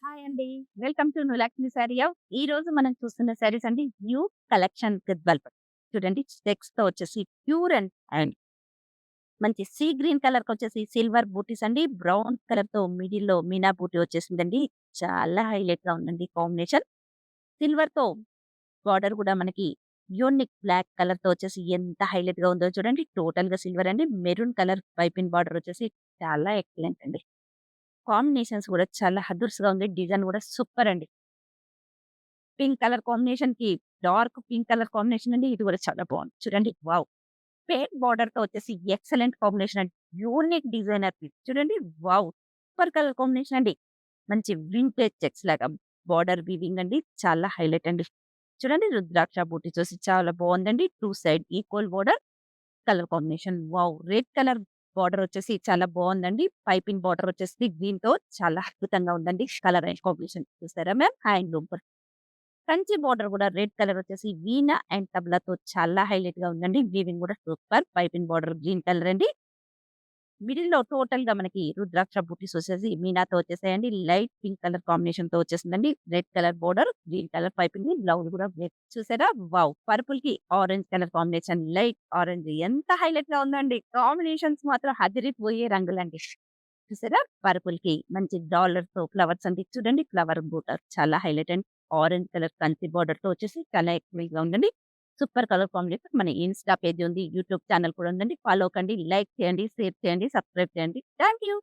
Hi అండి. Welcome to నులాక్ష్మి sari house. ఈరోజు మనం చూస్తున్న శారీస్ అండి న్యూ కలెక్షన్ గద్వాల్ పట్టు. చూడండి చెక్స్‌తో వచ్చేసి ప్యూర్ అండ్ మంచి సీ గ్రీన్ కలర్‌కొచ్చేసి సిల్వర్ బూటీస్ అండి. బ్రౌన్ కలర్‌తో మిడిల్‌లో మీనా బూటీ వచ్చేసిందండి. చాలా హైలైట్‌గా ఉందండి కాంబినేషన్. సిల్వర్‌తో బార్డర్ కూడా మనకి యూనిక్ బ్లాక్ కలర్‌తో వచ్చేసి ఎంత హైలైట్‌గా ఉందో చూడండి. టోటల్‌గా సిల్వర్ అండి. మెరూన్ కలర్ పైపింగ్ బార్డర్ వచ్చేసి చాలా ఎక్సలెంట్ అండి. కాంబినేషన్స్ కూడా చాలా అదుర్స్‌గా ఉంది. డిజైన్ కూడా సూపర్ అండి. పింక్ కలర్ కాంబినేషన్‌కి డార్క్ పింక్ కలర్ కాంబినేషన్ అండి. ఇది కూడా చాలా బావుంది. చూడండి వావ్! పేట్ బార్డర్‌తో వచ్చేసి ఎక్సలెంట్ కాంబినేషన్ అండి. యూనిక్ డిజైనర్ పీస్ చూడండి వావ్! సూపర్ కలర్ కాంబినేషన్ అండి. మంచి వింటేజ్ చెక్స్ లాగా బార్డర్ వీవింగ్ అండి. చాలా హైలైట్ అండి. చూడండి రుద్రాక్ష బూటీ చూసి చాలా బావుందండి. 2 side equal border colour combination wow! Red colour border వచ్చేసి చాలా బావుందండి. పైపింగ్ బార్డర్ వచ్చేసి గ్రీన్‌తో చాలా అద్భుతంగా ఉందండి. కలర్ అండ్ కాంబినేషన్ చూసారా మ్యామ్? హ్యాండ్లూమ్ కంచి బోర్డర్ కూడా రెడ్ కలర్ వచ్చేసి వీణ అండ్ తబలాతో చాలా హైలైట్‌గా ఉందండి. వీవింగ్ కూడా super. Piping border green colour అండి. మిడిల్‌లో టోటల్‌గా మనకి రుద్రాక్ష బూటీస్ వచ్చేసి మీనాతో వచ్చేసాయండి. లైట్ పింక్ కలర్ కాంబినేషన్‌తో వచ్చేసిందండి. Red colour border, green colour piping, blouse కూడా రెడ్ చూసారా? వావ్! పర్పుల్‌కి orange colour combination, light orange ఎంత హైలైట్‌గా ఉందండి. కాంబినేషన్స్ మాత్రం అదిరిపోయే రంగులండి. చూసారా? పర్పుల్‌కి మంచి డాలర్‌తో ఫ్లవర్స్ అండి. చూడండి ఫ్లవర్ బోర్డర్ చాలా highlight and orange colour Kanchi బోర్డర్‌తో వచ్చేసి చాలా ఎక్సలెంట్‌గా ఉందండి. Super colour combination. మన ఇన్‌స్టా పేజ్ ఉంది. యూట్యూబ్ ఛానెల్ కూడా ఉందండి. ఫాలో కండి, లైక్ చేయండి, షేర్ చేయండి, సబ్స్క్రైబ్ చేయండి. Thank you.